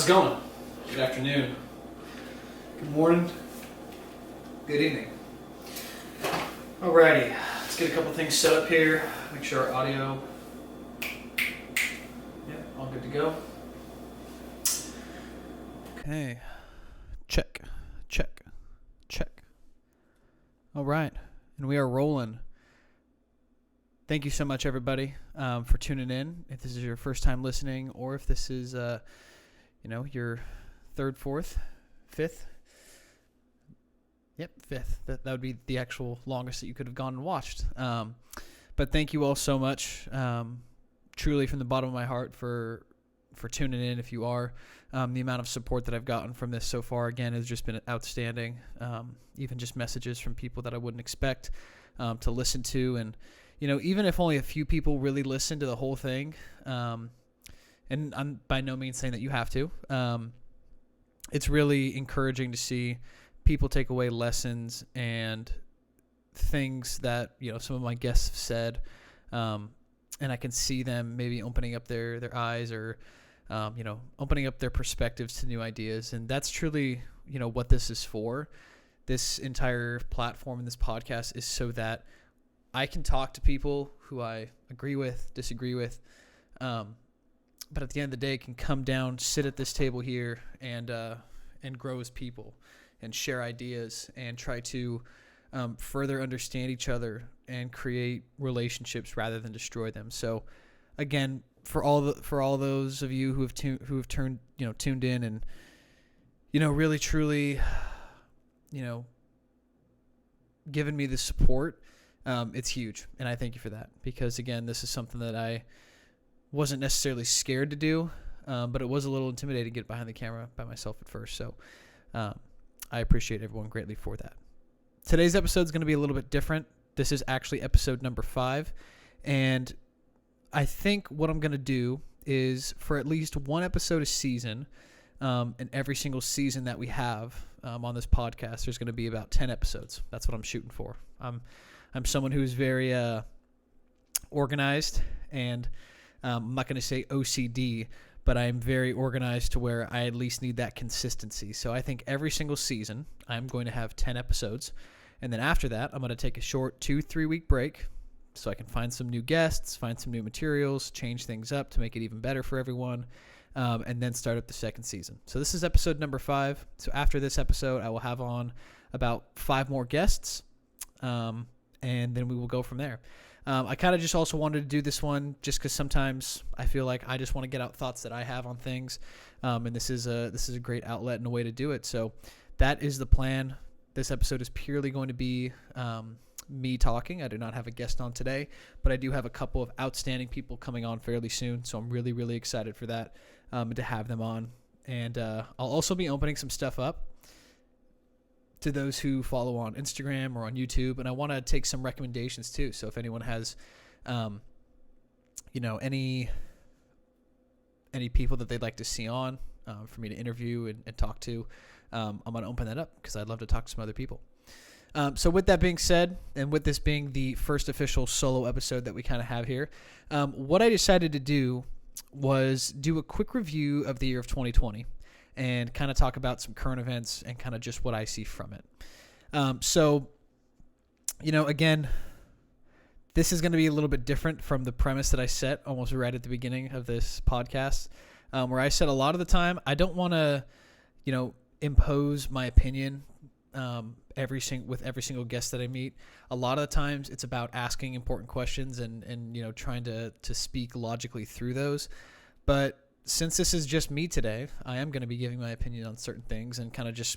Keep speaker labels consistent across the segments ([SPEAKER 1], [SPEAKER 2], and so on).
[SPEAKER 1] How's it going? Good afternoon. Good morning. Good evening. Alrighty, let's get a couple things set up here. Make sure our audio, all good to go. Okay, check. All right, and we are rolling. Thank you so much, everybody, for tuning in. If this is your first time listening, or if this is, your third, fourth, fifth. Yep, fifth. That would be the actual longest that you could have gone and watched. But thank you all so much, truly from the bottom of my heart for tuning in. If you are, the amount of support that I've gotten from this so far, again, has just been outstanding. Even just messages from people that I wouldn't expect to listen to, and even if only a few people really listen to the whole thing, and I'm by no means saying that you have to. It's really encouraging to see people take away lessons and things that some of my guests have said, and I can see them maybe opening up their eyes or opening up their perspectives to new ideas. And that's truly what this is for. This entire platform and this podcast is so that I can talk to people who I agree with, disagree with, but at the end of the day, can come down, sit at this table here, and grow as people, and share ideas, and try to further understand each other and create relationships rather than destroy them. So, again, for all those of you who have tuned in and really truly given me the support, it's huge, and I thank you for that, because again, this is something that I wasn't necessarily scared to do, but it was a little intimidating to get behind the camera by myself at first. So I appreciate everyone greatly for that. Today's episode is going to be a little bit different. This is actually episode number 5, and I think what I'm going to do is, for at least one episode a season, and every single season that we have on this podcast, there's going to be about 10 episodes. That's what I'm shooting for. I'm someone who's very organized, and I'm not going to say OCD, but I'm very organized to where I at least need that consistency. So I think every single season I'm going to have 10 episodes, and then after that I'm going to take a short 2-3 week break so I can find some new guests, find some new materials, change things up to make it even better for everyone, and then start up the second season. So this is episode number 5. So after this episode, I will have on about 5 more guests, and then we will go from there. I kind of just also wanted to do this one just because sometimes I feel like I just want to get out thoughts that I have on things, and this is a great outlet and a way to do it. So that is the plan. This episode is purely going to be me talking. I do not have a guest on today, but I do have a couple of outstanding people coming on fairly soon, so I'm really, really excited for that, and to have them on. And I'll also be opening some stuff up to those who follow on Instagram or on YouTube, and I want to take some recommendations too. So if anyone has, any people that they'd like to see on for me to interview and talk to, I'm going to open that up because I'd love to talk to some other people. So with that being said, and with this being the first official solo episode that we kind of have here, what I decided to do was do a quick review of the year of 2020. And kind of talk about some current events and kind of just what I see from it. Again, this is going to be a little bit different from the premise that I set almost right at the beginning of this podcast, where I said a lot of the time, I don't want to, impose my opinion every single guest that I meet. A lot of the times it's about asking important questions and trying to speak logically through those. But since this is just me today, I am going to be giving my opinion on certain things and kind of just,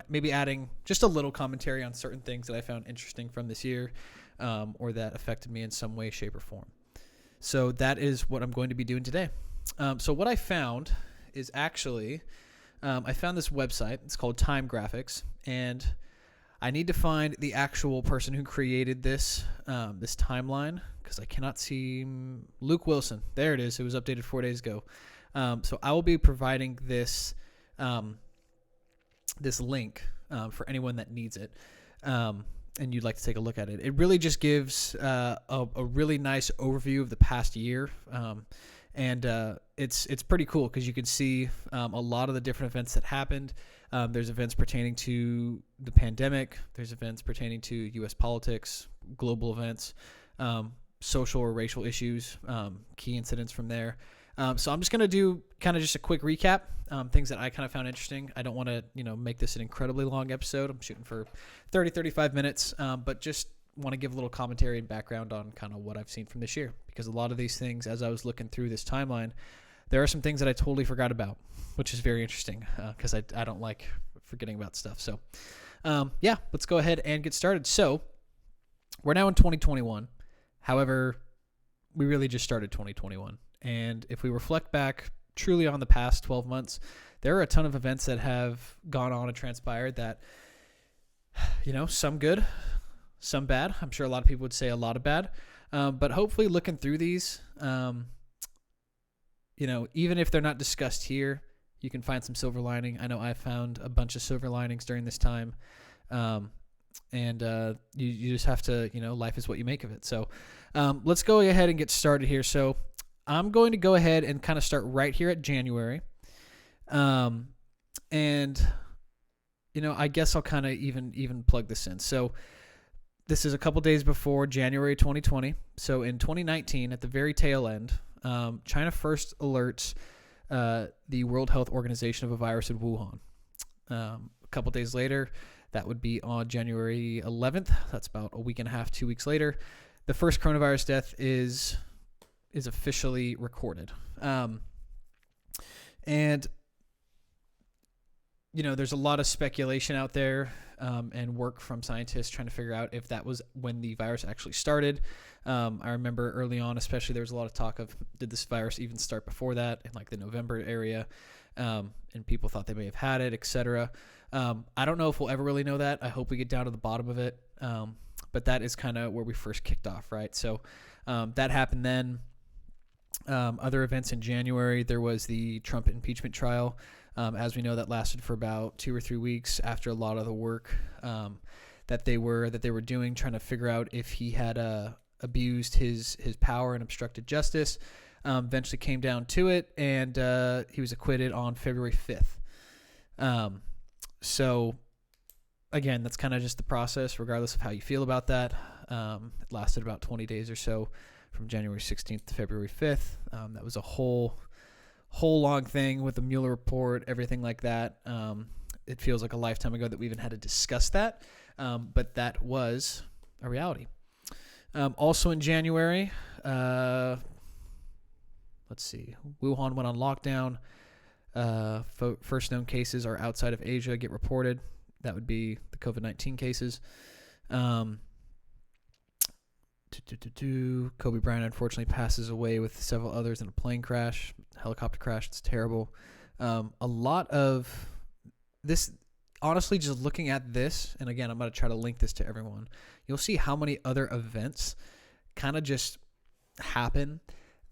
[SPEAKER 1] maybe adding just a little commentary on certain things that I found interesting from this year, or that affected me in some way, shape, or form. So that is what I'm going to be doing today. So what I found is actually, I found this website. It's called Time Graphics, and I need to find the actual person who created this timeline, because I cannot see Luke Wilson. There it is. It was updated 4 days ago. So I will be providing this link for anyone that needs it, and you'd like to take a look at it. It really just gives a really nice overview of the past year, And it's pretty cool because you can see a lot of the different events that happened. There's events pertaining to the pandemic. There's events pertaining to U.S. politics, global events, social or racial issues, key incidents from there. So I'm just going to do kind of just a quick recap, things that I kind of found interesting. I don't want to, make this an incredibly long episode. I'm shooting for 30, 35 minutes, but just want to give a little commentary and background on kind of what I've seen from this year, because a lot of these things, as I was looking through this timeline, there are some things that I totally forgot about, which is very interesting because I don't like forgetting about stuff. So, let's go ahead and get started. So we're now in 2021. However, we really just started 2021. And if we reflect back truly on the past 12 months, there are a ton of events that have gone on and transpired that, some good, some bad. I'm sure a lot of people would say a lot of bad. But hopefully looking through these, even if they're not discussed here, you can find some silver lining. I know I found a bunch of silver linings during this time. You just have to, life is what you make of it. So let's go ahead and get started here. So I'm going to go ahead and kind of start right here at January. I guess I'll kind of even plug this in. So this is a couple days before January 2020. So in 2019, at the very tail end, China first alerts the World Health Organization of a virus in Wuhan. A couple days later, that would be on January 11th. That's about a week and a half, 2 weeks later. The first coronavirus death is officially recorded. There's a lot of speculation out there and work from scientists trying to figure out if that was when the virus actually started. I remember early on, especially, there was a lot of talk of, did this virus even start before that in like the November area? And people thought they may have had it, etc. I don't know if we'll ever really know that. I hope we get down to the bottom of it. But that is kind of where we first kicked off, right? So that happened then. Other events in January, there was the Trump impeachment trial. As we know, that lasted for about 2 or 3 weeks after a lot of the work that they were doing, trying to figure out if he had abused his power and obstructed justice. Eventually came down to it, and he was acquitted on February 5th. So again, that's kind of just the process, regardless of how you feel about that. It lasted about 20 days or so, from January 16th to February 5th. That was a whole long thing with the Mueller report, everything like that. It feels like a lifetime ago that we even had to discuss that, but that was a reality. Also in January, let's see, Wuhan went on lockdown. First known cases are outside of Asia get reported. That would be the COVID-19 cases. Kobe Bryant unfortunately passes away with several others in a plane crash, helicopter crash. It's terrible. A lot of this, honestly, just looking at this, and again, I'm going to try to link this to everyone. You'll see how many other events kind of just happen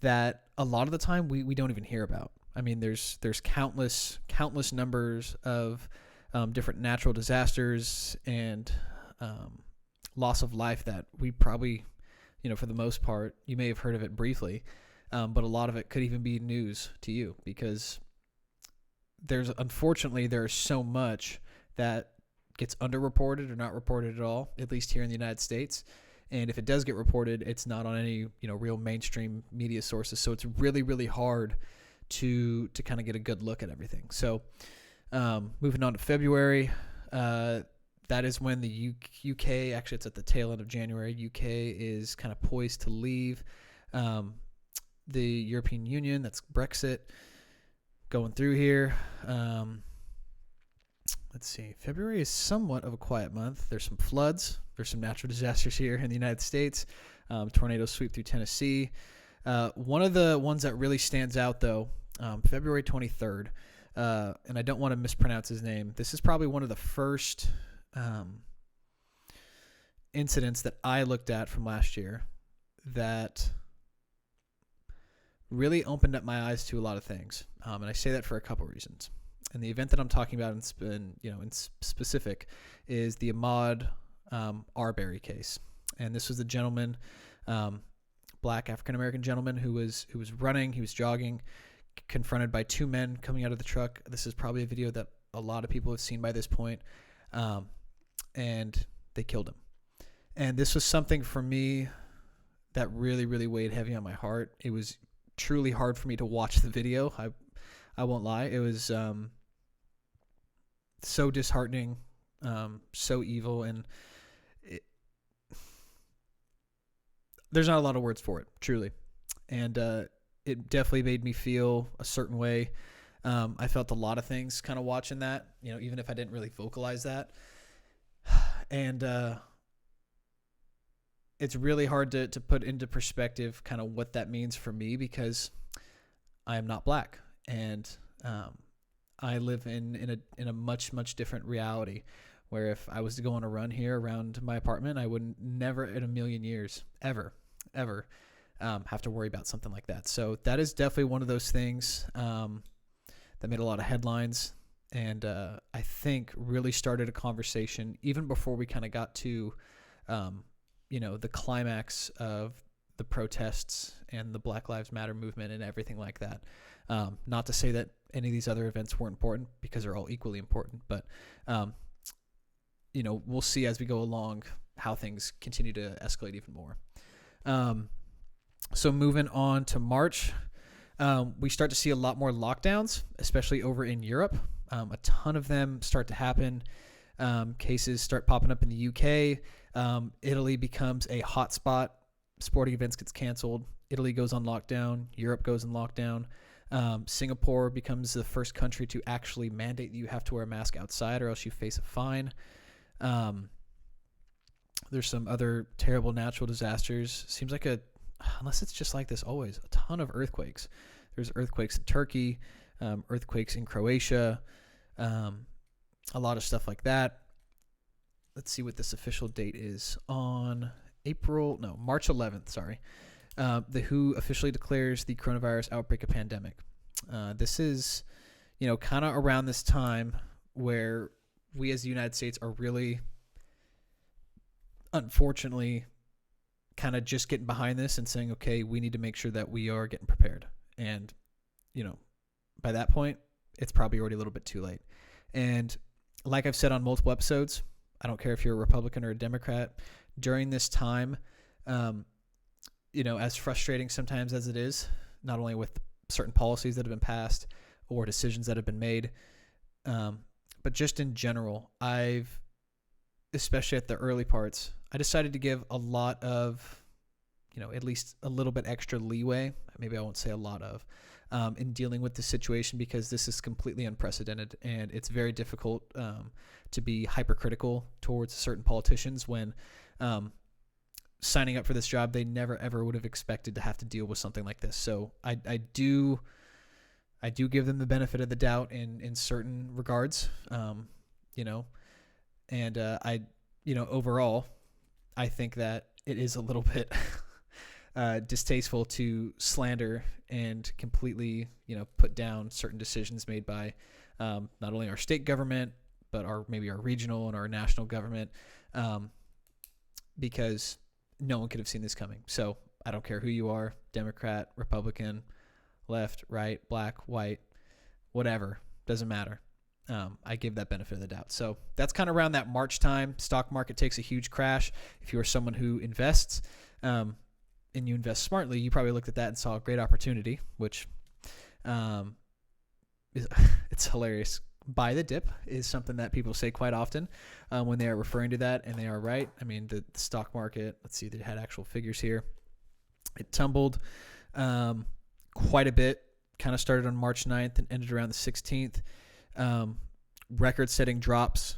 [SPEAKER 1] that a lot of the time we don't even hear about. I mean, there's countless numbers of different natural disasters and loss of life that we probably, for the most part, you may have heard of it briefly, but a lot of it could even be news to you, because unfortunately there's so much that gets underreported or not reported at all, at least here in the United States. And if it does get reported, it's not on any, real mainstream media sources. So it's really, really hard to kind of get a good look at everything. So moving on to February, that is when the UK, actually it's at the tail end of January, UK is kind of poised to leave the European Union. That's Brexit going through here. Let's see. February is somewhat of a quiet month. There's some floods. There's some natural disasters here in the United States. Tornadoes sweep through Tennessee. One of the ones that really stands out, though, February 23rd, and I don't want to mispronounce his name. This is probably one of the first incidents that I looked at from last year that really opened up my eyes to a lot of things. And I say that for a couple reasons. And the event that I'm talking about in specific is the Ahmaud Arbery case. And this was the gentleman black African American gentleman who was running. He was jogging, confronted by two men coming out of the truck. This is probably a video that a lot of people have seen by this point, and they killed him. And this was something for me that really, really weighed heavy on my heart. It was truly hard for me to watch the video. I won't lie. It was so disheartening, so evil, and there's not a lot of words for it, truly. And it definitely made me feel a certain way. I felt a lot of things kind of watching that, even if I didn't really vocalize that. And it's really hard to put into perspective kind of what that means for me, because I am not black, and I live in a much, much different reality, where if I was to go on a run here around my apartment, I would never in a million years ever have to worry about something like that. So that is definitely one of those things that made a lot of headlines, and I think really started a conversation even before we kind of got to the climax of the protests and the Black Lives Matter movement and everything like that. Not to say that any of these other events weren't important, because they're all equally important, but we'll see as we go along how things continue to escalate even more. So moving on to March, we start to see a lot more lockdowns, especially over in Europe. A ton of them start to happen. Cases start popping up in the UK. Italy becomes a hotspot. Sporting events gets canceled. Italy goes on lockdown. Europe goes on lockdown. Singapore becomes the first country to actually mandate that you have to wear a mask outside, or else you face a fine. There's some other terrible natural disasters. Seems like unless it's just like this always, a ton of earthquakes. There's earthquakes in Turkey, earthquakes in Croatia, a lot of stuff like that. Let's see what this official date is. On March 11th, sorry. The WHO officially declares the coronavirus outbreak a pandemic. This is, kind of around this time where we as the United States are really, unfortunately, kind of just getting behind this and saying, okay, we need to make sure that we are getting prepared. And, by that point, it's probably already a little bit too late. And like I've said on multiple episodes, I don't care if you're a Republican or a Democrat, during this time, as frustrating sometimes as it is, not only with certain policies that have been passed or decisions that have been made, but just in general, especially at the early parts, I decided to give a lot of, at least a little bit extra leeway, maybe I won't say a lot of, in dealing with the situation, because this is completely unprecedented, and it's very difficult to be hypercritical towards certain politicians when signing up for this job, they never ever would have expected to have to deal with something like this. So I do give them the benefit of the doubt in certain regards, and overall, I think that it is a little bit distasteful to slander and completely, put down certain decisions made by not only our state government, but maybe our regional and our national government, because no one could have seen this coming. So I don't care who you are, Democrat, Republican, left, right, black, white, whatever, doesn't matter. I give that benefit of the doubt. So that's kind of around that March time. Stock market takes a huge crash. If you are someone who invests, and you invest smartly, you probably looked at that and saw a great opportunity, which it's hilarious. Buy the dip is something that people say quite often when they are referring to that, and they are right. I mean, the stock market, let's see, they had actual figures here. It tumbled quite a bit, kind of started on March 9th and ended around the 16th. Record-setting drops,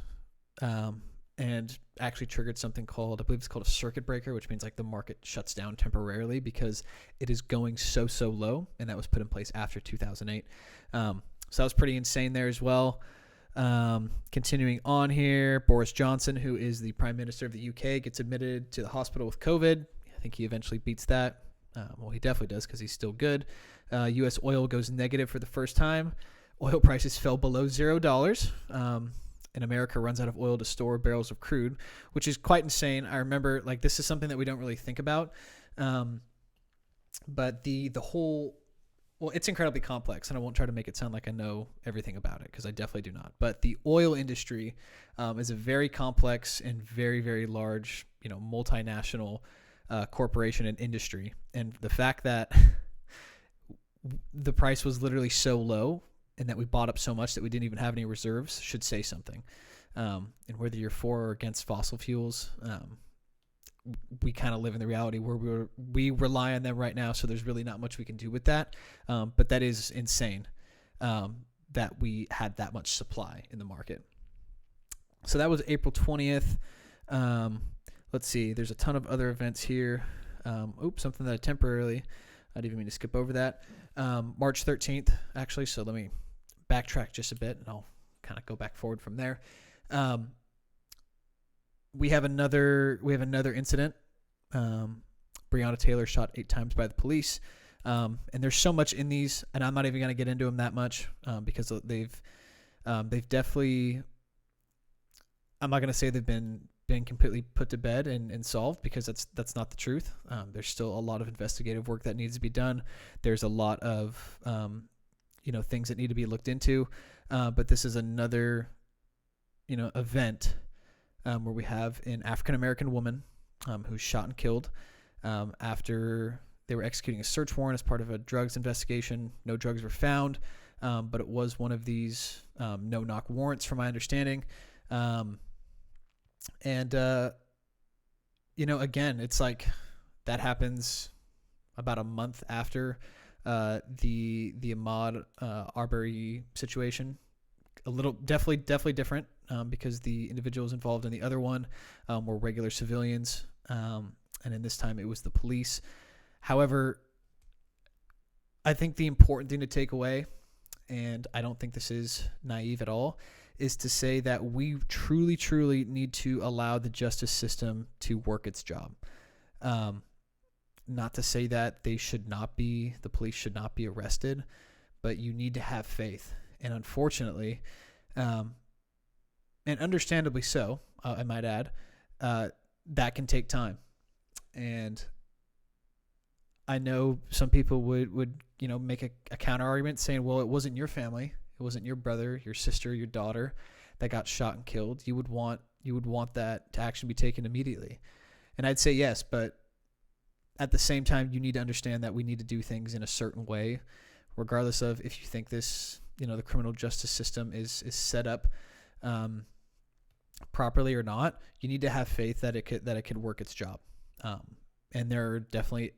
[SPEAKER 1] and actually triggered something called, I believe it's called a circuit breaker, which means like the market shuts down temporarily because it is going so low, and that was put in place after 2008. So that was pretty insane there as well. Continuing on here, Boris Johnson, who is the Prime Minister of the UK, gets admitted to the hospital with COVID. I think he eventually beats that. Well, he definitely does because he's still good. U.S. oil goes negative for the first time. Oil prices fell below $0. And America runs out of oil to store barrels of crude, which is quite insane. I remember, like, this is something that we don't really think about. But the whole, well, it's incredibly complex, and I won't try to make it sound like I know everything about it, because I definitely do not. But the oil industry is a very complex and very, very large, multinational corporation and industry. And the fact that the price was literally so low and that we bought up so much that we didn't even have any reserves should say something. And whether you're for or against fossil fuels, we kind of live in the reality where we rely on them right now, so there's really not much we can do with that. But that is insane that we had that much supply in the market. So that was April 20th. Let's see. There's a ton of other events here. Something that I didn't even mean to skip over that. March 13th, actually. So let me backtrack just a bit, and I'll kind of go back forward from there. We have another incident. Breonna Taylor shot 8 times by the police. And there's so much in these, and I'm not even going to get into them that much because they've definitely. I'm not going to say they've been completely put to bed and solved, because that's not the truth. There's still a lot of investigative work that needs to be done. There's a lot of things that need to be looked into. But this is another event where we have an African American woman who's shot and killed after they were executing a search warrant as part of a drugs investigation. No drugs were found, but it was one of these no-knock warrants, from my understanding. Again, it's like that happens about a month after the Ahmaud Arbery situation. A little definitely different because the individuals involved in the other one were regular civilians, and in this time it was the police. However, I think the important thing to take away, and I don't think this is naive at all, is to say that we truly, truly need to allow the justice system to work its job. Not to say that the police should not be arrested, but you need to have faith. And unfortunately, and understandably so, I might add, that can take time. And I know some people would make a counter argument saying, well, it wasn't your family. It wasn't your brother, your sister, your daughter that got shot and killed. You would want that to action be taken immediately. And I'd say yes, but at the same time, you need to understand that we need to do things in a certain way, regardless of if you think this, the criminal justice system is set up properly or not. You need to have faith that it could work its job. And there are definitely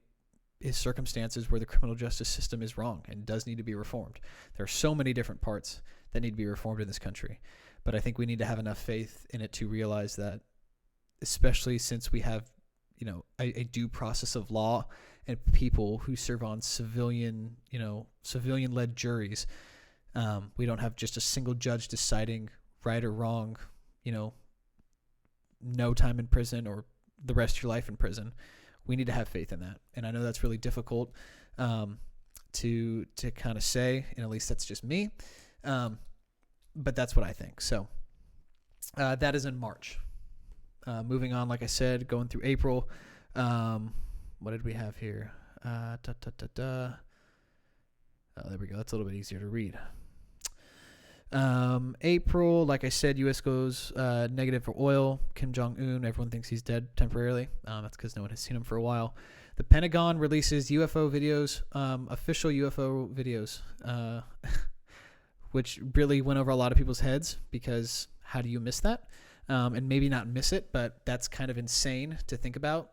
[SPEAKER 1] circumstances where the criminal justice system is wrong and does need to be reformed. There are so many different parts that need to be reformed in this country, but I think we need to have enough faith in it to realize that, especially since we have, a due process of law and people who serve on civilian-led juries. We don't have just a single judge deciding right or wrong, no time in prison or the rest of your life in prison. We need to have faith in that. And I know that's really difficult to kind of say, and at least that's just me. But that's what I think. So that is in March. Moving on, like I said, going through April. What did we have here? Oh, there we go. That's a little bit easier to read. April, like I said, U.S. goes negative for oil. Kim Jong-un, everyone thinks he's dead temporarily. That's because no one has seen him for a while. The Pentagon releases UFO videos, official UFO videos, which really went over a lot of people's heads, because how do you miss that? And maybe not miss it, but that's kind of insane to think about,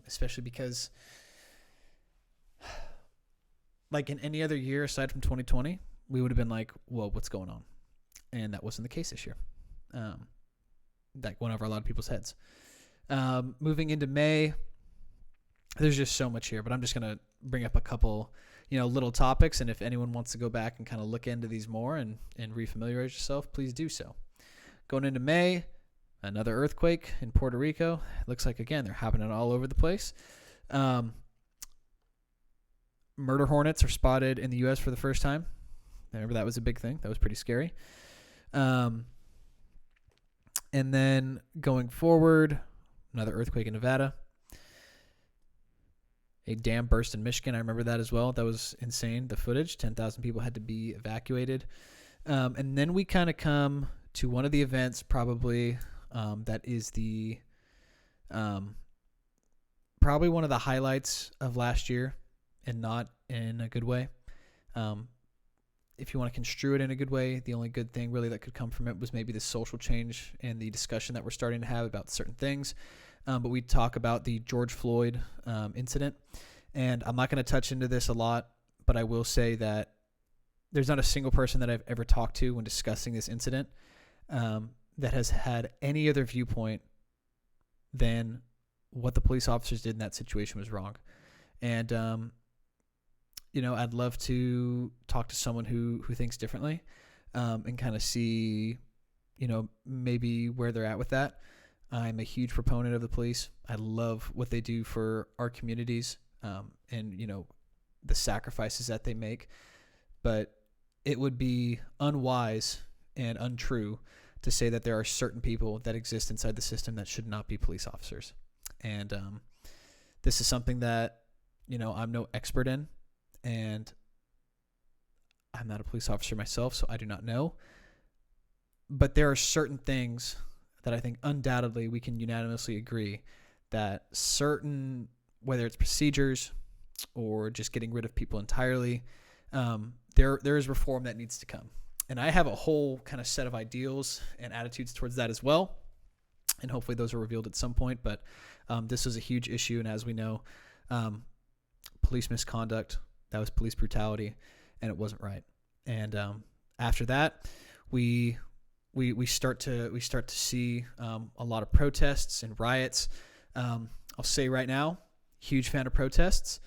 [SPEAKER 1] especially because, like, in any other year aside from 2020, we would have been like, whoa, what's going on? And that wasn't the case this year. That went over a lot of people's heads. Moving into May, there's just so much here, but I'm just going to bring up a couple, little topics. And if anyone wants to go back and kind of look into these more and refamiliarize yourself, please do so. Going into May, another earthquake in Puerto Rico. It looks like, again, they're happening all over the place. Murder hornets are spotted in the U.S. for the first time. Remember, that was a big thing. That was pretty scary. And then going forward, another earthquake in Nevada. A dam burst in Michigan. I remember that as well. That was insane. The footage, 10,000 people had to be evacuated. And then we kind of come to one of the events probably that is the probably one of the highlights of last year, and not in a good way. If you want to construe it in a good way, the only good thing really that could come from it was maybe the social change and the discussion that we're starting to have about certain things. But we talk about the George Floyd incident, and I'm not going to touch into this a lot, but I will say that there's not a single person that I've ever talked to when discussing this incident that has had any other viewpoint than what the police officers did in that situation was wrong. And, I'd love to talk to someone who thinks differently and kind of see, maybe where they're at with that. I'm a huge proponent of the police. I love what they do for our communities and, the sacrifices that they make. But it would be unwise and untrue to say that there are certain people that exist inside the system that should not be police officers. And this is something that, I'm no expert in, and I'm not a police officer myself, so I do not know. But there are certain things that I think undoubtedly we can unanimously agree that certain, whether it's procedures or just getting rid of people entirely, there is reform that needs to come. And I have a whole kind of set of ideals and attitudes towards that as well. And hopefully those are revealed at some point. But this was a huge issue. And as we know, police misconduct, that was police brutality, and it wasn't right. And after that, we start to see a lot of protests and riots. I'll say right now, huge fan of protests.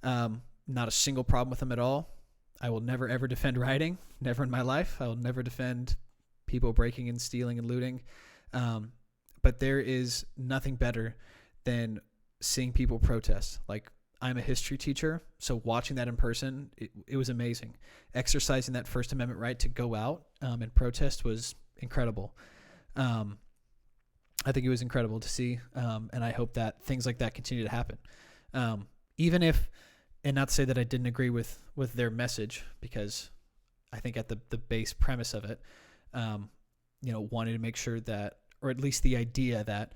[SPEAKER 1] Not a single problem with them at all. I will never, ever defend rioting. Never in my life. I will never defend people breaking and stealing and looting. But there is nothing better than seeing people protest. Like, I'm a history teacher, so watching that in person, it was amazing. Exercising that First Amendment right to go out and protest was incredible. I think it was incredible to see, and I hope that things like that continue to happen. Even if, and not to say that I didn't agree with their message, because I think at the base premise of it, wanting to make sure that, or at least the idea that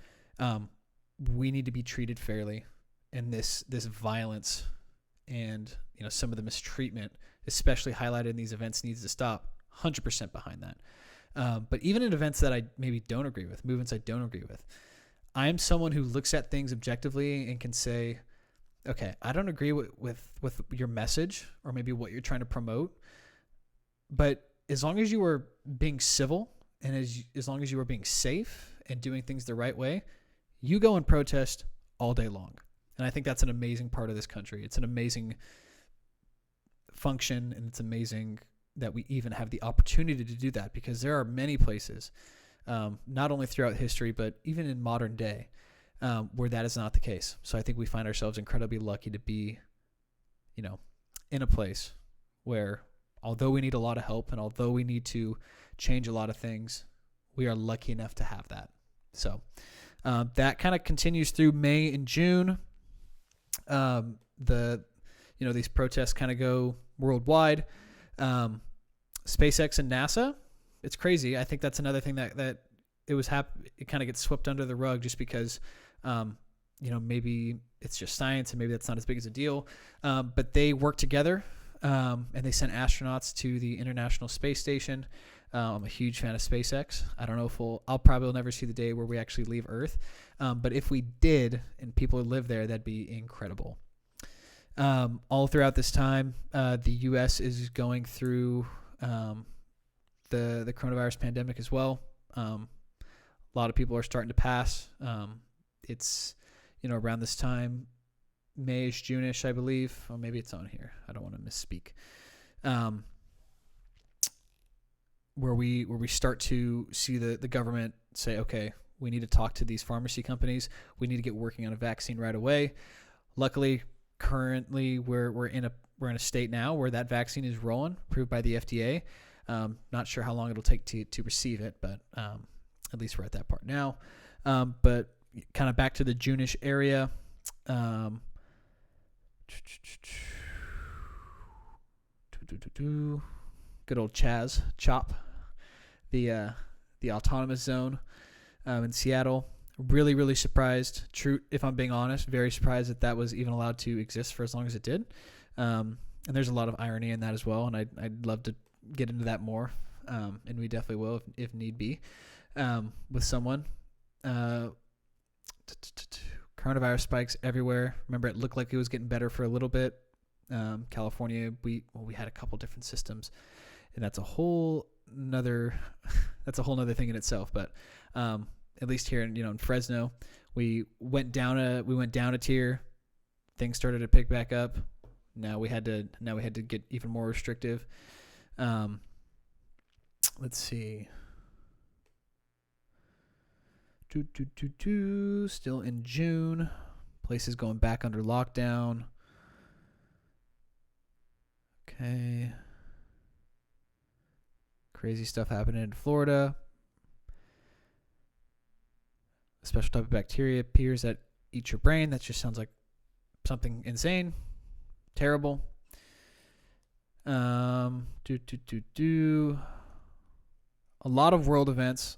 [SPEAKER 1] we need to be treated fairly, and this violence and some of the mistreatment, especially highlighted in these events, needs to stop. 100% behind that. But even in events that I maybe don't agree with, movements I don't agree with, I'm someone who looks at things objectively and can say, okay, I don't agree with your message or maybe what you're trying to promote, but as long as you are being civil and as long as you are being safe and doing things the right way, you go and protest all day long. And I think that's an amazing part of this country. It's an amazing function, and it's amazing that we even have the opportunity to do that, because there are many places, not only throughout history, but even in modern day, where that is not the case. So I think we find ourselves incredibly lucky to be, in a place where, although we need a lot of help and although we need to change a lot of things, we are lucky enough to have that. So that kind of continues through May and June. These protests kind of go worldwide. SpaceX and NASA, it's crazy. I think that's another thing that it kind of gets swept under the rug just because, maybe it's just science and maybe that's not as big as a deal. But they work together, and they sent astronauts to the International Space Station. I'm a huge fan of SpaceX. I don't know if I'll probably never see the day where we actually leave Earth. But if we did and people live there, that'd be incredible. All throughout this time, the U.S. is going through the coronavirus pandemic as well. A lot of people are starting to pass. It's, around this time, May-ish, June-ish, I believe. Or maybe it's on here. I don't want to misspeak. Where we start to see the government say, okay, we need to talk to these pharmacy companies. We need to get working on a vaccine right away. Luckily, currently we're in a state now where that vaccine is rolling, approved by the FDA. Not sure how long it'll take to receive it, but at least we're at that part now. But kind of back to the June-ish area, Good old Chop, the autonomous zone in Seattle. Really, really surprised. True, if I'm being honest, very surprised that was even allowed to exist for as long as it did. And there's a lot of irony in that as well, and I'd love to get into that more, and we definitely will if need be, with someone. Coronavirus spikes everywhere. Remember, it looked like it was getting better for a little bit. California, we had a couple different systems, and that's a whole nother thing in itself. But at least here in Fresno, we went down a tier. Things started to pick back up. Now we had to get even more restrictive. Let's see. Still in June. Places going back under lockdown. Okay. Crazy stuff happening in Florida. A special type of bacteria appears that eats your brain. That just sounds like something insane. Terrible. A lot of world events.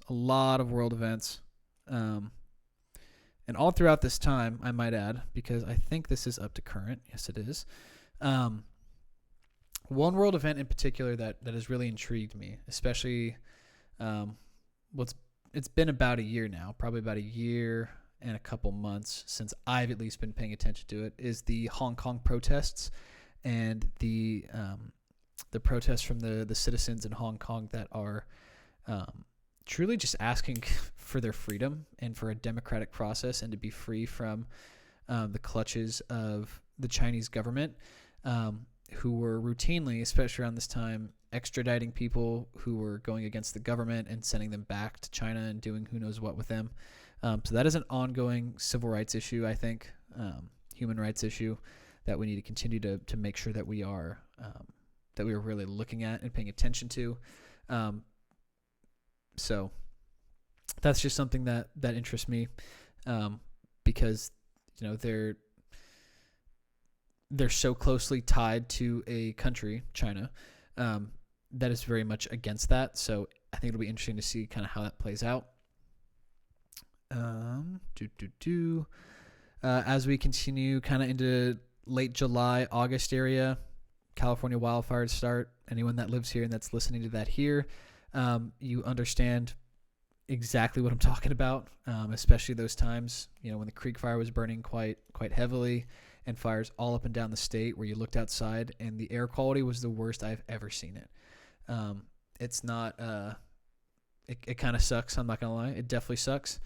[SPEAKER 1] And all throughout this time, I might add, because I think this is up to current. Yes, it is. One world event in particular that has really intrigued me, especially it's been about a year now, probably about a year and a couple months since I've at least been paying attention to it, is the Hong Kong protests and the protests from the citizens in Hong Kong that are truly just asking for their freedom and for a democratic process and to be free from the clutches of the Chinese government, who were routinely, especially around this time, extraditing people who were going against the government and sending them back to China and doing who knows what with them. So that is an ongoing civil rights issue, I think, human rights issue that we need to continue to make sure that we are really looking at and paying attention to. So that's just something that interests me, because they're so closely tied to a country, China, that is very much against that. So I think it'll be interesting to see kind of how that plays out. As we continue kind of into late July, August area, California wildfires start. Anyone that lives here and that's listening to that here, you understand exactly what I'm talking about, especially those times, when the Creek Fire was burning quite heavily, and fires all up and down the state where you looked outside and the air quality was the worst I've ever seen it. It's not, it kind of sucks. I'm not going to lie. It definitely sucks.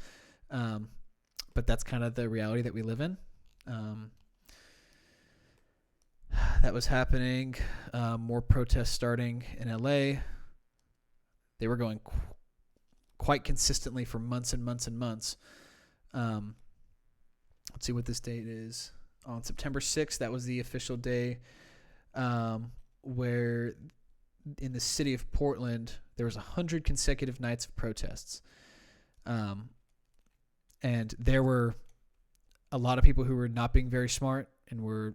[SPEAKER 1] But that's kind of the reality that we live in. That was happening. More protests starting in LA. They were going quite consistently for months and months and months. Let's see what this date is. On September 6th, that was the official day where in the city of Portland, there was 100 consecutive nights of protests. And there were a lot of people who were not being very smart and were,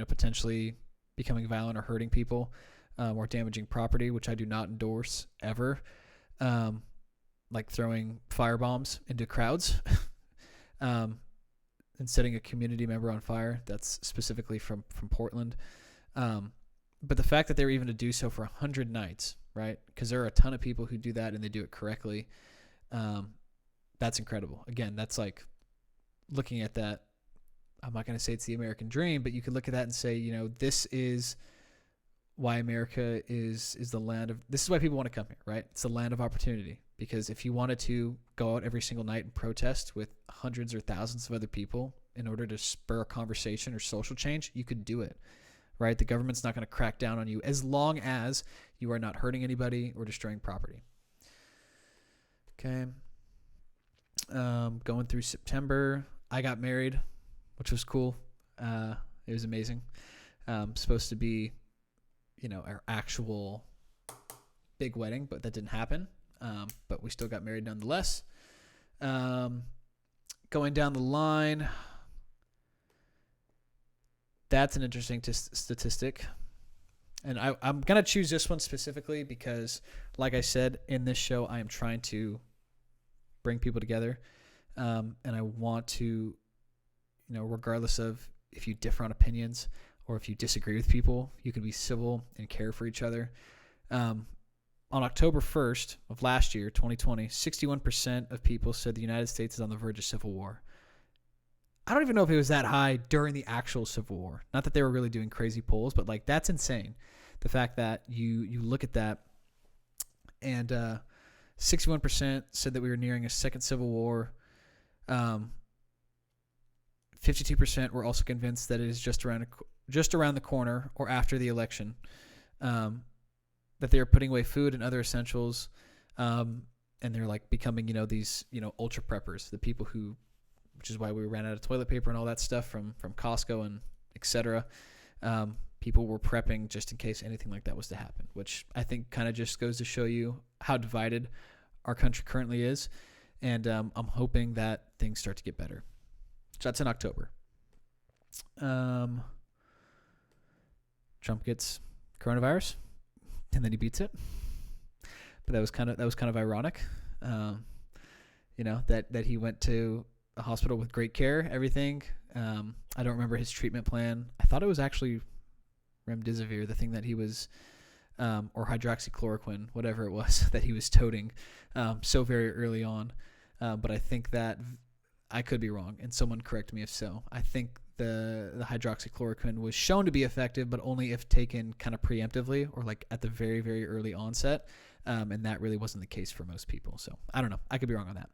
[SPEAKER 1] potentially becoming violent or hurting people, or damaging property, which I do not endorse ever. Like throwing firebombs into crowds. And setting a community member on fire. That's specifically from Portland. But the fact that they were even to do so for 100 nights, right? Because there are a ton of people who do that and they do it correctly. That's incredible. Again, that's like looking at that. I'm not going to say it's the American dream, but you could look at that and say, this is why America is the land of, this is why people want to come here, right? It's the land of opportunity. Because if you wanted to go out every single night and protest with hundreds or thousands of other people in order to spur a conversation or social change, you could do it, right? The government's not going to crack down on you as long as you are not hurting anybody or destroying property. Okay. Going through September, I got married, which was cool. It was amazing. Supposed to be, our actual big wedding, but that didn't happen. But we still got married nonetheless. Going down the line, that's an interesting statistic. And I'm going to choose this one specifically because, like I said, in this show, I am trying to bring people together. And I want to, regardless of if you differ on opinions or if you disagree with people, you can be civil and care for each other. On October 1st of last year, 2020, 61% of people said the United States is on the verge of civil war. I don't even know if it was that high during the actual Civil War. Not that they were really doing crazy polls, but like that's insane. The fact that you look at that and 61% said that we were nearing a second Civil War. 52% were also convinced that it is just around the corner or after the election. That they are putting away food and other essentials, and they're like becoming these ultra preppers, the people who. Which is why we ran out of toilet paper and all that stuff from Costco and etc. People were prepping just in case anything like that was to happen, which I think kind of just goes to show you how divided our country currently is. And I'm hoping that things start to get better. So that's in October. Trump gets coronavirus and then he beats it. But that was kind of ironic. That he went to a hospital with great care, everything. I don't remember his treatment plan. I thought it was actually remdesivir, the thing that he was, or hydroxychloroquine, whatever it was that he was toting so very early on. But I think that I could be wrong, and someone correct me if so. I think the hydroxychloroquine was shown to be effective, but only if taken kind of preemptively or like at the very, very early onset. And that really wasn't the case for most people. So I don't know. I could be wrong on that.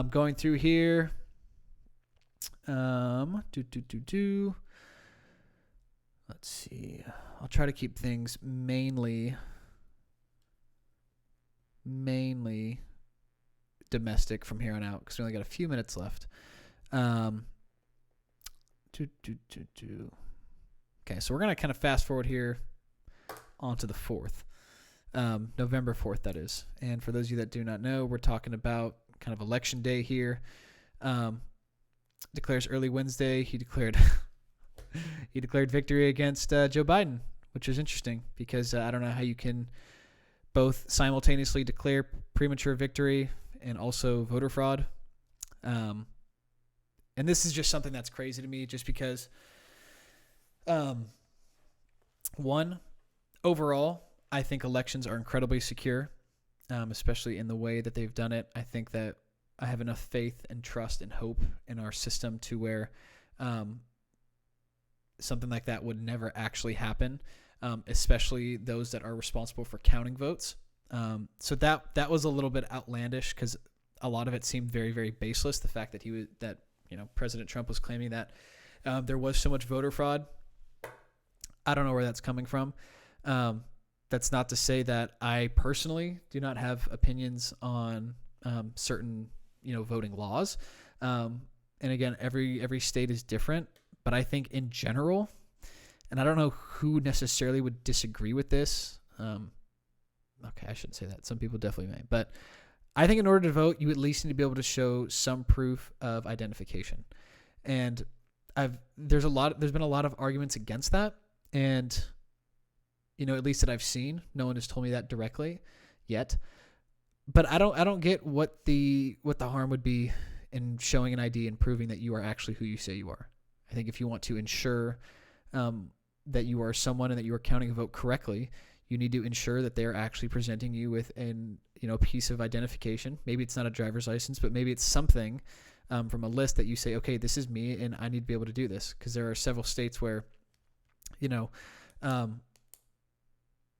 [SPEAKER 1] Going through here. Let's see. I'll try to keep things mainly domestic from here on out because we only got a few minutes left. Okay, so we're going to kind of fast forward here onto the 4th. November 4th, that is. And for those of you that do not know, we're talking about kind of election day here. Declares early Wednesday. He declared victory against Joe Biden, which is interesting because I don't know how you can both simultaneously declare premature victory and also voter fraud. And this is just something that's crazy to me just because, one, overall, I think elections are incredibly secure. Especially in the way that they've done it. I think that I have enough faith and trust and hope in our system to where something like that would never actually happen, especially those that are responsible for counting votes. So that was a little bit outlandish because a lot of it seemed very, very baseless. The fact that President Trump was claiming that there was so much voter fraud. I don't know where that's coming from. That's not to say that I personally do not have opinions on certain, voting laws. And again, every state is different. But I think in general, and I don't know who necessarily would disagree with this. Okay, I shouldn't say that. Some people definitely may. But I think in order to vote, you at least need to be able to show some proof of identification. And there's been a lot of arguments against that. And at least that I've seen. No one has told me that directly yet. But I don't get what the harm would be in showing an ID and proving that you are actually who you say you are. I think if you want to ensure that you are someone and that you are counting a vote correctly, you need to ensure that they are actually presenting you with an piece of identification. Maybe it's not a driver's license, but maybe it's something from a list that you say, okay, this is me and I need to be able to do this. Because there are several states where,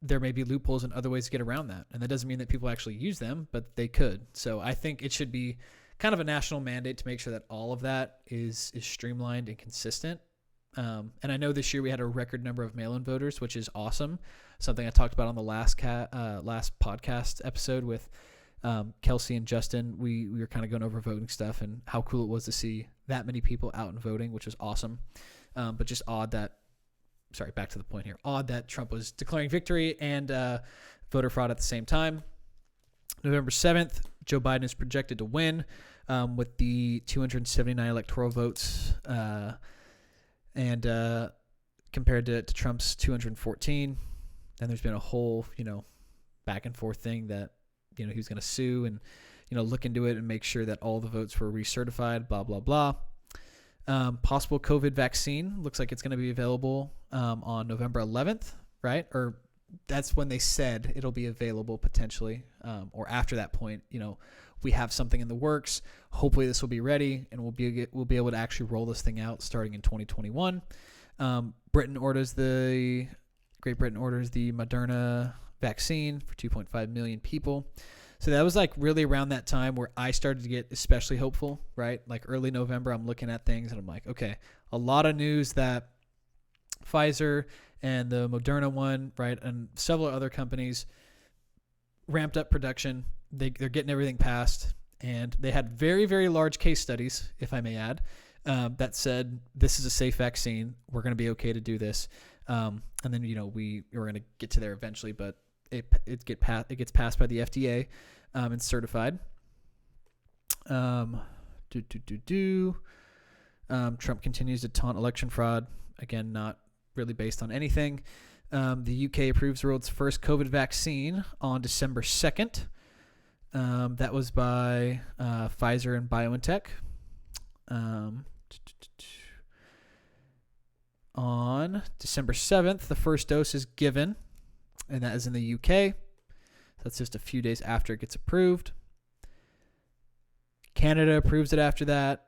[SPEAKER 1] there may be loopholes and other ways to get around that. And that doesn't mean that people actually use them, but they could. So I think it should be kind of a national mandate to make sure that all of that is streamlined and consistent. And I know this year we had a record number of mail-in voters, which is awesome. Something I talked about on the last podcast episode with Kelsey and Justin. We were kind of going over voting stuff and how cool it was to see that many people out and voting, which was awesome. But just back to the point here. Odd that Trump was declaring victory and voter fraud at the same time. November 7th, Joe Biden is projected to win with the 279 electoral votes. and compared to Trump's 214. And there's been a whole, back and forth thing that, he was going to sue and, look into it and make sure that all the votes were recertified, blah, blah, blah. Possible COVID vaccine looks like it's going to be available on November 11th, right? Or that's when they said it'll be available potentially, or after that point, we have something in the works. Hopefully this will be ready, and we'll be able to actually roll this thing out starting in 2021. Great Britain orders the Moderna vaccine for 2.5 million people. So that was like really around that time where I started to get especially hopeful, right? Like early November, I'm looking at things and I'm like, okay, a lot of news that Pfizer and the Moderna one, right, and several other companies ramped up production. They're getting everything passed, and they had very, very large case studies, if I may add, that said this is a safe vaccine. We're going to be okay to do this, and then we're going to get to there eventually, but it gets passed by the FDA and certified. Trump continues to taunt election fraud. Again, not really based on anything. The UK approves the world's first COVID vaccine on December 2nd. That was by Pfizer and BioNTech. On December 7th, the first dose is given, and that is in the UK. That's just a few days after it gets approved. Canada approves it after that.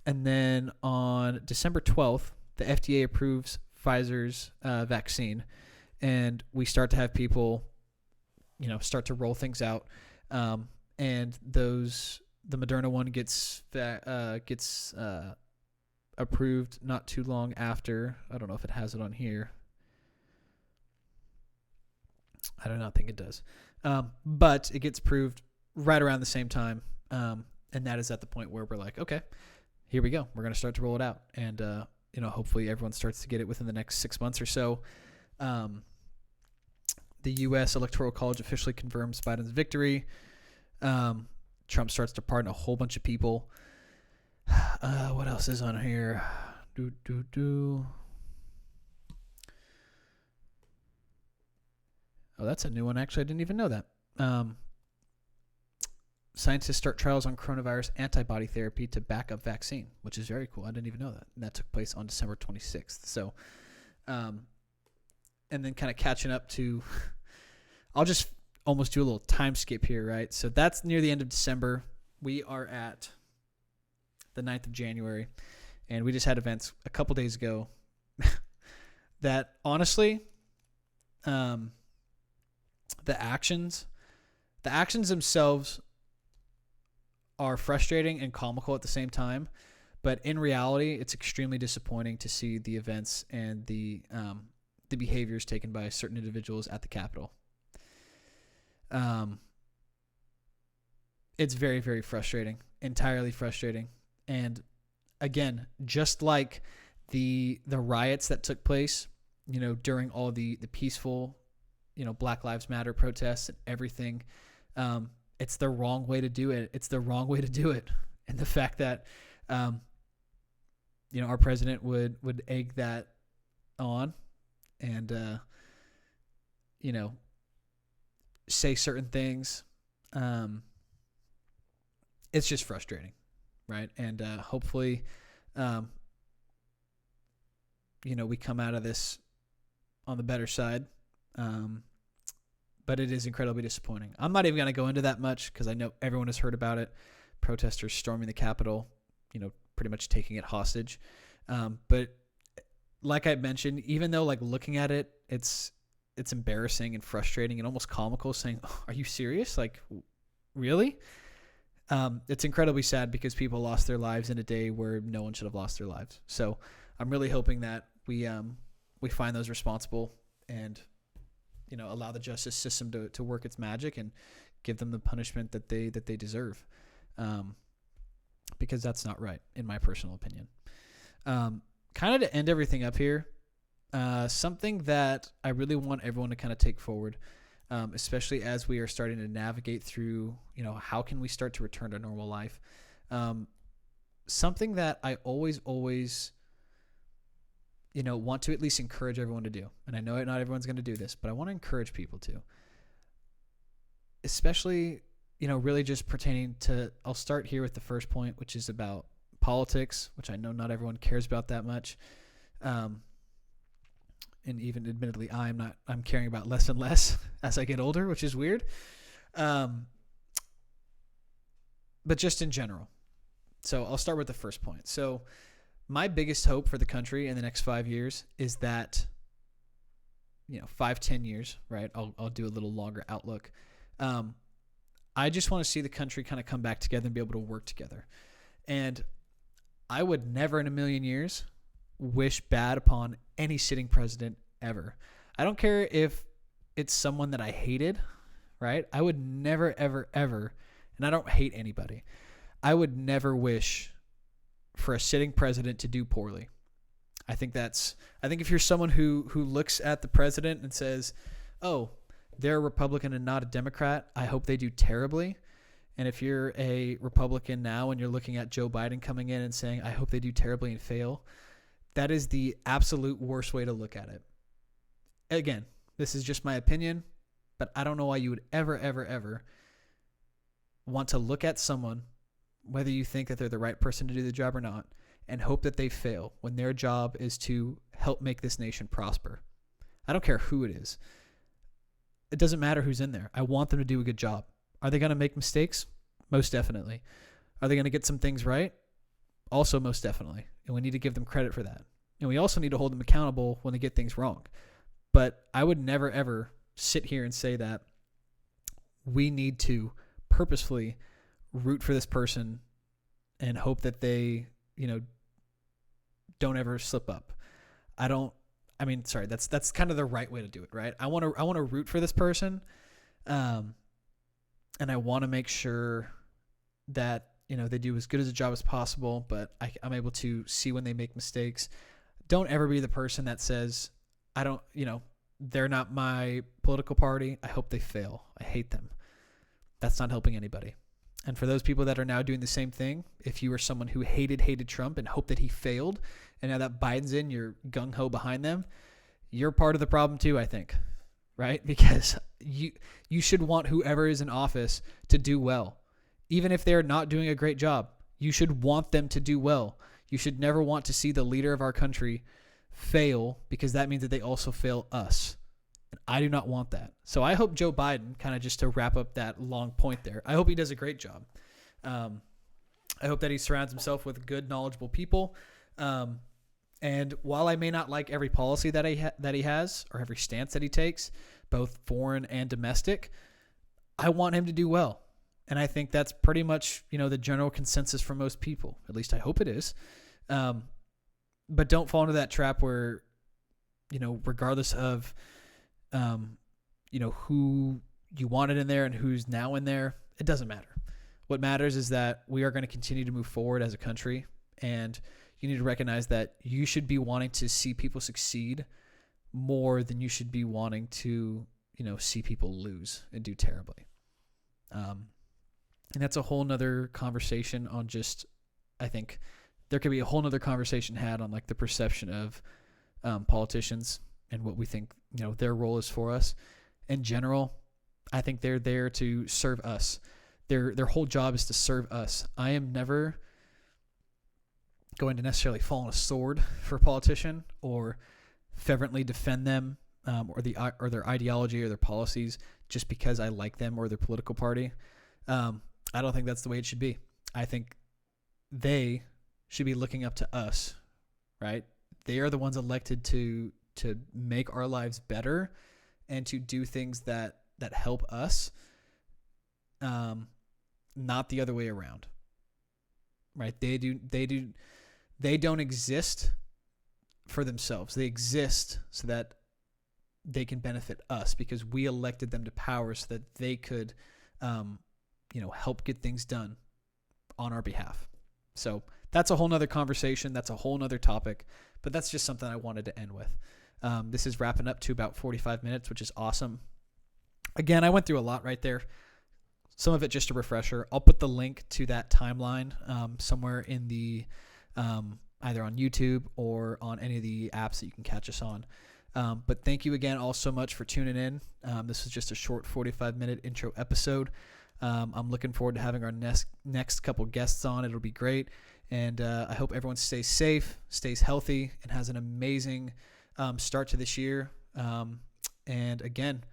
[SPEAKER 1] And then on December 12th, the FDA approves Pfizer's vaccine, and we start to have people, start to roll things out. And the Moderna one gets approved not too long after. I don't know if it has it on here. I do not think it does. But it gets approved right around the same time. And that is at the point where we're like, okay, here we go. We're going to start to roll it out. And, hopefully everyone starts to get it within the next 6 months or so. The U.S. Electoral College officially confirms Biden's victory. Trump starts to pardon a whole bunch of people. What else is on here? Oh, that's a new one. Actually, I didn't even know that. Scientists start trials on coronavirus antibody therapy to back up vaccine, which is very cool. I didn't even know that. And that took place on December 26th. So, and then kind of catching up to, I'll just almost do a little time skip here, right? So that's near the end of December. We are at the 9th of January, and we just had events a couple days ago that honestly, the actions themselves are frustrating and comical at the same time, but in reality, it's extremely disappointing to see the events and the behaviors taken by certain individuals at the Capitol. It's very, very frustrating, entirely frustrating. And again, just like the riots that took place, during all the peaceful, Black Lives Matter protests and everything, it's the wrong way to do it. It's the wrong way to do it. And the fact that, our president would egg that on and, say certain things, it's just frustrating, right? And hopefully, we come out of this on the better side. But it is incredibly disappointing. I'm not even going to go into that much because I know everyone has heard about it. Protesters storming the Capitol, pretty much taking it hostage. But like I mentioned, even though looking at it, it's embarrassing and frustrating and almost comical, saying, oh, are you serious? Really? It's incredibly sad because people lost their lives in a day where no one should have lost their lives. So I'm really hoping that we find those responsible and allow the justice system to work its magic and give them the punishment that they deserve, because that's not right, in my personal opinion. Kind of to end everything up here, something that I really want everyone to kind of take forward, especially as we are starting to navigate through, how can we start to return to normal life? Something that I always want to at least encourage everyone to do. And I know not everyone's going to do this, but I want to encourage people to, especially, really just pertaining to, I'll start here with the first point, which is about politics, which I know not everyone cares about that much. And even admittedly, I'm caring about less and less as I get older, which is weird. But just in general. So I'll start with the first point. So my biggest hope for the country in the next 5 years is that, 5-10 years, right? I'll do a little longer outlook. I just want to see the country kind of come back together and be able to work together. And I would never in a million years wish bad upon any sitting president ever. I don't care if it's someone that I hated, right? I would never, ever, ever, and I don't hate anybody, I would never wish for a sitting president to do poorly. I think if you're someone who looks at the president and says, oh, they're a Republican and not a Democrat, I hope they do terribly. And if you're a Republican now and you're looking at Joe Biden coming in and saying, I hope they do terribly and fail, that is the absolute worst way to look at it. Again, this is just my opinion, but I don't know why you would ever, ever, ever want to look at someone, whether you think that they're the right person to do the job or not, and hope that they fail when their job is to help make this nation prosper. I don't care who it is. It doesn't matter who's in there. I want them to do a good job. Are they going to make mistakes? Most definitely. Are they going to get some things right? Also, most definitely. And we need to give them credit for that. And we also need to hold them accountable when they get things wrong. But I would never, ever sit here and say that we need to purposefully root for this person and hope that they, don't ever slip up. That's kind of the right way to do it, right? I want to root for this person. And I want to make sure that, they do as good as a job as possible, but I'm able to see when they make mistakes. Don't ever be the person that says, they're not my political party. I hope they fail. I hate them. That's not helping anybody. And for those people that are now doing the same thing, if you were someone who hated Trump and hoped that he failed, and now that Biden's in, you're gung-ho behind them, you're part of the problem too, I think, right? Because you should want whoever is in office to do well. Even if they're not doing a great job, you should want them to do well. You should never want to see the leader of our country fail, because that means that they also fail us. And I do not want that. So I hope Joe Biden, kind of just to wrap up that long point there, I hope he does a great job. I hope that he surrounds himself with good, knowledgeable people. And while I may not like every policy that he has, or every stance that he takes, both foreign and domestic, I want him to do well. And I think that's pretty much, the general consensus for most people. At least I hope it is. But don't fall into that trap where, regardless of, who you wanted in there and who's now in there, it doesn't matter. What matters is that we are going to continue to move forward as a country, and you need to recognize that you should be wanting to see people succeed more than you should be wanting to, see people lose and do terribly. And that's a whole nother conversation on just, I think there could be a whole nother conversation had on like the perception of politicians and what we think, their role is for us. In general, I think they're there to serve us. Their whole job is to serve us. I am never going to necessarily fall on a sword for a politician or fervently defend them or their ideology or their policies just because I like them or their political party. I don't think that's the way it should be. I think they should be looking up to us, right? They are the ones elected to make our lives better and to do things that help us, not the other way around, right? They don't exist for themselves. They exist so that they can benefit us because we elected them to power so that they could, help get things done on our behalf. So that's a whole nother conversation. That's a whole nother topic, but that's just something I wanted to end with. This is wrapping up to about 45 minutes, which is awesome. Again, I went through a lot right there. Some of it just a refresher. I'll put the link to that timeline somewhere in the either on YouTube or on any of the apps that you can catch us on. But thank you again all so much for tuning in. This was just a short 45-minute intro episode. I'm looking forward to having our next couple guests on. It'll be great. And I hope everyone stays safe, stays healthy, and has an amazing start to this year. And again,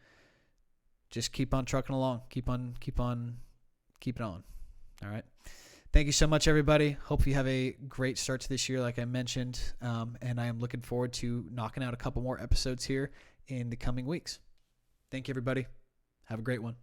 [SPEAKER 1] just keep on trucking along. Keep on keeping on. All right. Thank you so much, everybody. Hope you have a great start to this year, like I mentioned. And I am looking forward to knocking out a couple more episodes here in the coming weeks. Thank you, everybody. Have a great one.